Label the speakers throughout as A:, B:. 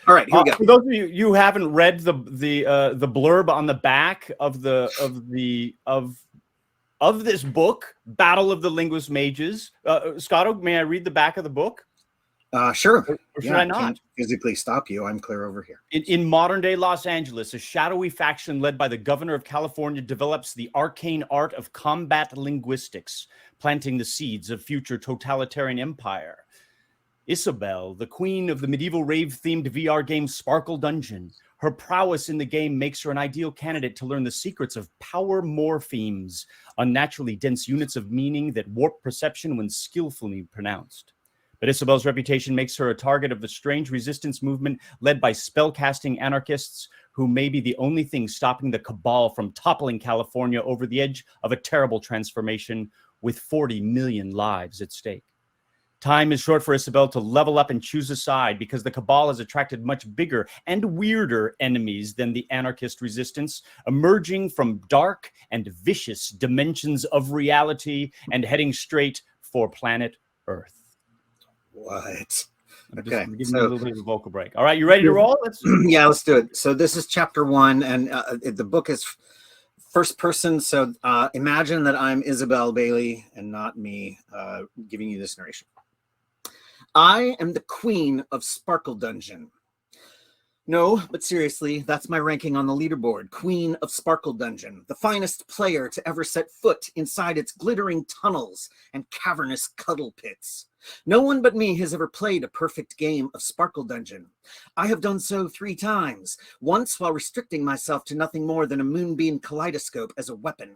A: All right, here we go.
B: For those of you who haven't read the blurb on the back of this book, Battle of the Linguist Mages, Scotto, may I read the back of the book?
A: Sure.
B: Or should I not?
A: Can't physically stop you. I'm clear over here.
B: In modern-day Los Angeles, a shadowy faction led by the governor of California develops the arcane art of combat linguistics, planting the seeds of future totalitarian empire. Isabel, the queen of the medieval rave-themed VR game Sparkle Dungeon. Her prowess in the game makes her an ideal candidate to learn the secrets of power morphemes, unnaturally dense units of meaning that warp perception when skillfully pronounced. But Isabel's reputation makes her a target of the strange resistance movement led by spellcasting anarchists who may be the only thing stopping the cabal from toppling California over the edge of a terrible transformation with 40 million lives at stake. Time is short for Isabel to level up and choose a side because the cabal has attracted much bigger and weirder enemies than the anarchist resistance, emerging from dark and vicious dimensions of reality and heading straight for planet Earth.
A: What?
B: Okay, give me a little bit of a vocal break. All right, you ready to roll?
A: Yeah, let's do it. So this is chapter 1, and the book is first person. So imagine that I'm Isabel Bailey and not me giving you this narration. I am the queen of Sparkle Dungeon. No, but seriously, that's my ranking on the leaderboard. Queen of Sparkle Dungeon, the finest player to ever set foot inside its glittering tunnels and cavernous cuddle pits. No one but me has ever played a perfect game of Sparkle Dungeon. I have done so 3 times, once while restricting myself to nothing more than a moonbeam kaleidoscope as a weapon.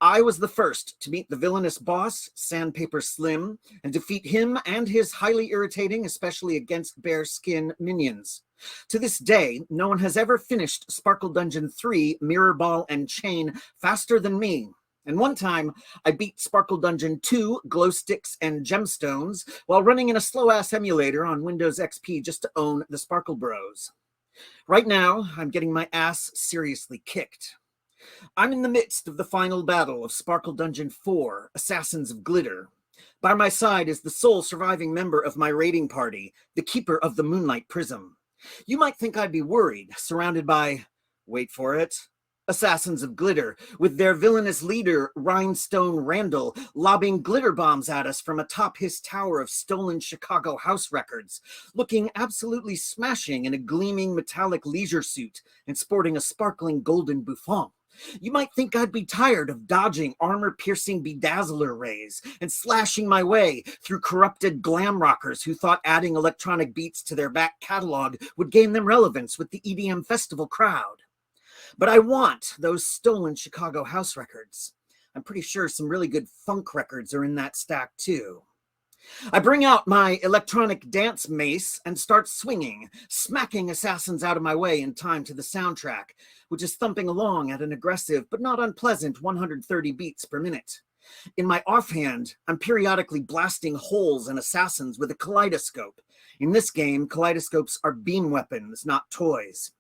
A: I was the first to meet the villainous boss, Sandpaper Slim, and defeat him and his highly irritating, especially against bare skin, minions. To this day, no one has ever finished Sparkle Dungeon 3, Mirror Ball and Chain faster than me. And one time, I beat Sparkle Dungeon 2, Glow Sticks and Gemstones, while running in a slow-ass emulator on Windows XP just to own the Sparkle Bros. Right now, I'm getting my ass seriously kicked. I'm in the midst of the final battle of Sparkle Dungeon 4, Assassins of Glitter. By my side is the sole surviving member of my raiding party, the Keeper of the Moonlight Prism. You might think I'd be worried, surrounded by, wait for it, Assassins of Glitter, with their villainous leader, Rhinestone Randall, lobbing glitter bombs at us from atop his tower of stolen Chicago house records, looking absolutely smashing in a gleaming metallic leisure suit and sporting a sparkling golden bouffant. You might think I'd be tired of dodging armor-piercing bedazzler rays and slashing my way through corrupted glam rockers who thought adding electronic beats to their back catalog would gain them relevance with the EDM festival crowd. But I want those stolen Chicago house records. I'm pretty sure some really good funk records are in that stack too. I bring out my electronic dance mace and start swinging, smacking assassins out of my way in time to the soundtrack, which is thumping along at an aggressive but not unpleasant 130 beats per minute. In my offhand, I'm periodically blasting holes in assassins with a kaleidoscope. In this game, kaleidoscopes are beam weapons, not toys.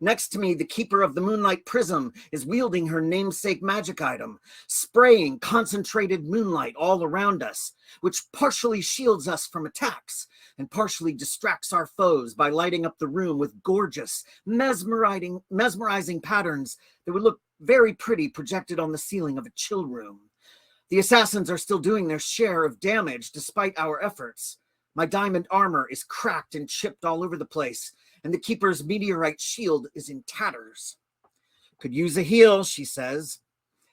A: Next to me, the Keeper of the Moonlight Prism is wielding her namesake magic item, spraying concentrated moonlight all around us, which partially shields us from attacks and partially distracts our foes by lighting up the room with gorgeous, mesmerizing patterns that would look very pretty projected on the ceiling of a chill room. The assassins are still doing their share of damage despite our efforts. My diamond armor is cracked and chipped all over the place, and the Keeper's meteorite shield is in tatters. Could use a heal, she says.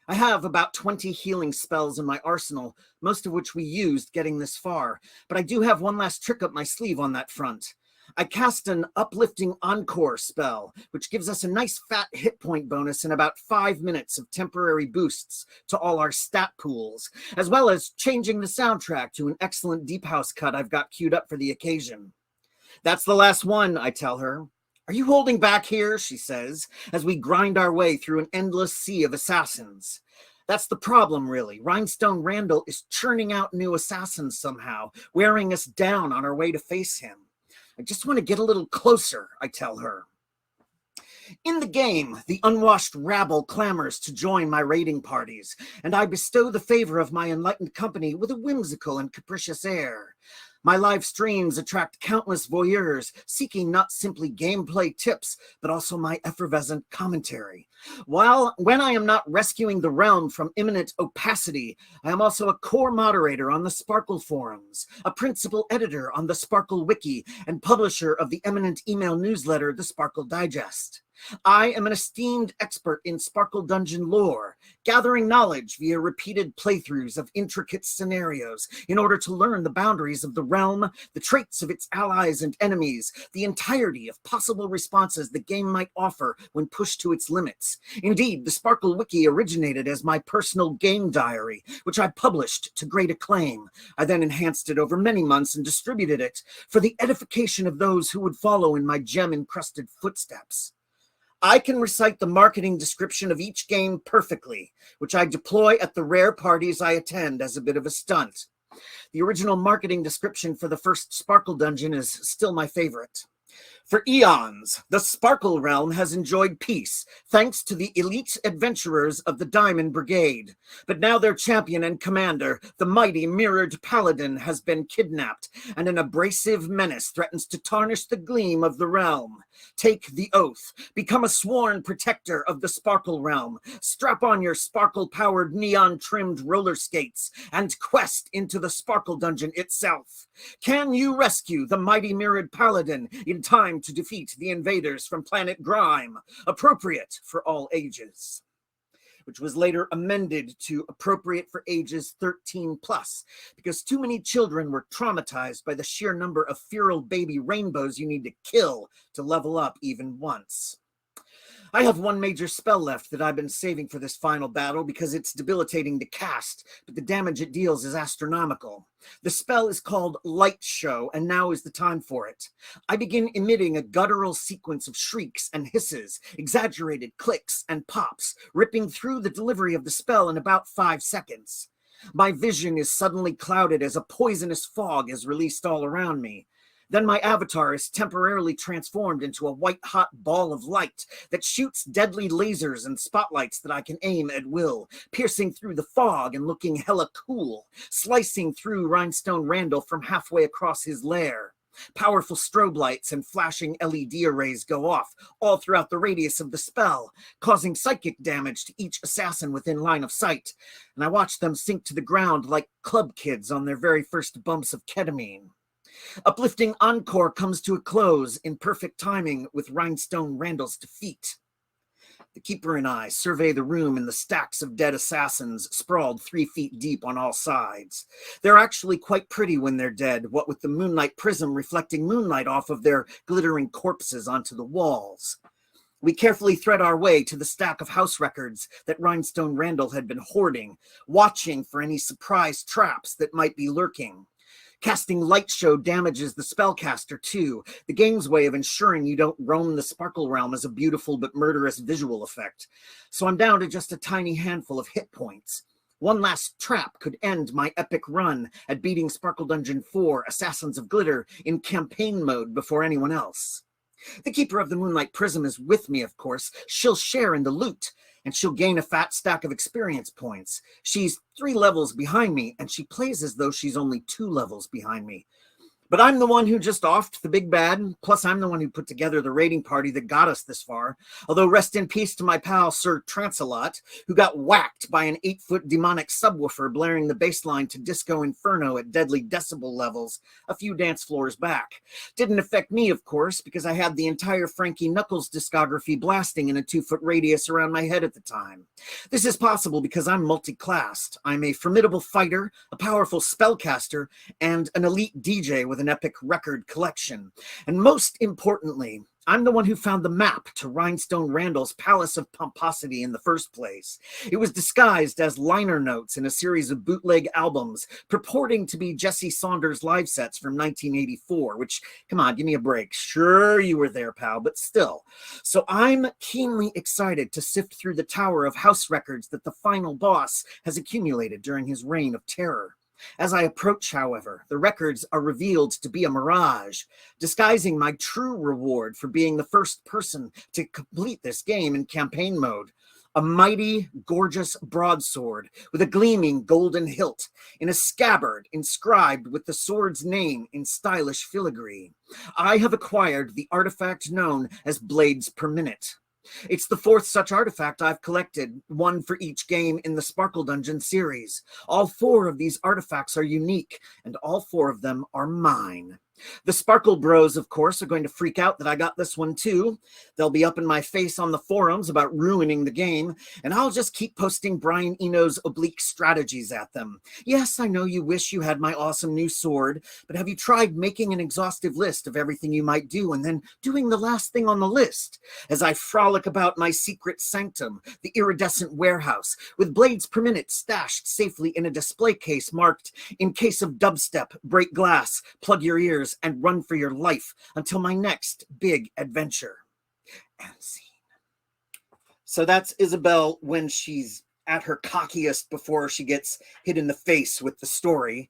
A: I have about 20 healing spells in my arsenal, most of which we used getting this far, but I do have one last trick up my sleeve on that front. I cast an uplifting encore spell, which gives us a nice fat hit point bonus and about 5 minutes of temporary boosts to all our stat pools, as well as changing the soundtrack to an excellent deep house cut I've got queued up for the occasion. That's the last one, I tell her. Are you holding back here, she says, as we grind our way through an endless sea of assassins. That's the problem, really. Rhinestone Randall is churning out new assassins somehow, wearing us down on our way to face him. I just want to get a little closer, I tell her. In the game, the unwashed rabble clamors to join my raiding parties, and I bestow the favor of my enlightened company with a whimsical and capricious air. My live streams attract countless voyeurs seeking not simply gameplay tips, but also my effervescent commentary. When I am not rescuing the realm from imminent opacity, I am also a core moderator on the Sparkle forums, a principal editor on the Sparkle Wiki, and publisher of the eminent email newsletter, the Sparkle Digest. I am an esteemed expert in Sparkle Dungeon lore, gathering knowledge via repeated playthroughs of intricate scenarios in order to learn the boundaries of the realm, the traits of its allies and enemies, the entirety of possible responses the game might offer when pushed to its limits. Indeed, the Sparkle Wiki originated as my personal game diary, which I published to great acclaim. I then enhanced it over many months and distributed it for the edification of those who would follow in my gem-encrusted footsteps. I can recite the marketing description of each game perfectly, which I deploy at the rare parties I attend as a bit of a stunt. The original marketing description for the first Sparkle Dungeon is still my favorite. For eons, the Sparkle realm has enjoyed peace, thanks to the elite adventurers of the Diamond Brigade. But now their champion and commander, the mighty Mirrored Paladin, has been kidnapped, and an abrasive menace threatens to tarnish the gleam of the realm. Take the oath, become a sworn protector of the Sparkle realm, strap on your Sparkle-powered neon-trimmed roller skates, and quest into the Sparkle Dungeon itself. Can you rescue the mighty Mirrored Paladin in time to defeat the invaders from planet Grime, appropriate for all ages? Which was later amended to appropriate for ages 13 plus, because too many children were traumatized by the sheer number of feral baby rainbows you need to kill to level up even once. I have one major spell left that I've been saving for this final battle because it's debilitating to cast, but the damage it deals is astronomical. The spell is called Light Show, and now is the time for it. I begin emitting a guttural sequence of shrieks and hisses, exaggerated clicks and pops, ripping through the delivery of the spell in about 5 seconds. My vision is suddenly clouded as a poisonous fog is released all around me. Then my avatar is temporarily transformed into a white-hot ball of light that shoots deadly lasers and spotlights that I can aim at will, piercing through the fog and looking hella cool, slicing through Rhinestone Randall from halfway across his lair. Powerful strobe lights and flashing LED arrays go off all throughout the radius of the spell, causing psychic damage to each assassin within line of sight, and I watch them sink to the ground like club kids on their very first bumps of ketamine. Uplifting encore comes to a close in perfect timing with Rhinestone Randall's defeat. The Keeper and I survey the room in the stacks of dead assassins sprawled 3 feet deep on all sides. They're actually quite pretty when they're dead, what with the moonlight prism reflecting moonlight off of their glittering corpses onto the walls. We carefully thread our way to the stack of house records that Rhinestone Randall had been hoarding, watching for any surprise traps that might be lurking. Casting Light Show damages the spellcaster too. The game's way of ensuring you don't roam the Sparkle realm is a beautiful but murderous visual effect. So I'm down to just a tiny handful of hit points. One last trap could end my epic run at beating Sparkle Dungeon 4 Assassins of Glitter in campaign mode before anyone else. The Keeper of the Moonlight Prism is with me, of course. She'll share in the loot, and she'll gain a fat stack of experience points. She's 3 levels behind me, and she plays as though she's only 2 levels behind me. But I'm the one who just offed the big bad, plus I'm the one who put together the raiding party that got us this far. Although rest in peace to my pal Sir Trancelot, who got whacked by an 8-foot demonic subwoofer blaring the bassline to Disco Inferno at deadly decibel levels a few dance floors back. Didn't affect me, of course, because I had the entire Frankie Knuckles discography blasting in a 2-foot radius around my head at the time. This is possible because I'm multi-classed. I'm a formidable fighter, a powerful spellcaster, and an elite DJ with an epic record collection. And most importantly, I'm the one who found the map to Rhinestone Randall's Palace of Pomposity in the first place. It was disguised as liner notes in a series of bootleg albums purporting to be Jesse Saunders live sets from 1984, which, come on, give me a break. Sure, you were there, pal, but still. So I'm keenly excited to sift through the tower of house records that the final boss has accumulated during his reign of terror. As I approach, however, the records are revealed to be a mirage, disguising my true reward for being the first person to complete this game in campaign mode. A mighty, gorgeous broadsword with a gleaming golden hilt, in a scabbard inscribed with the sword's name in stylish filigree. I have acquired the artifact known as blades per minute. It's the fourth such artifact I've collected, one for each game in the Sparkle Dungeon series. All four of these artifacts are unique, and all four of them are mine. The Sparkle Bros, of course, are going to freak out that I got this one too. They'll be up in my face on the forums about ruining the game, and I'll just keep posting Brian Eno's oblique strategies at them. Yes, I know you wish you had my awesome new sword, but have you tried making an exhaustive list of everything you might do and then doing the last thing on the list? As I frolic about my secret sanctum, the iridescent warehouse, with blades per minute stashed safely in a display case marked, "In case of dubstep, break glass, plug your ears, and run for your life until my next big adventure." And scene. So that's Isabel when she's at her cockiest before she gets hit in the face with the story.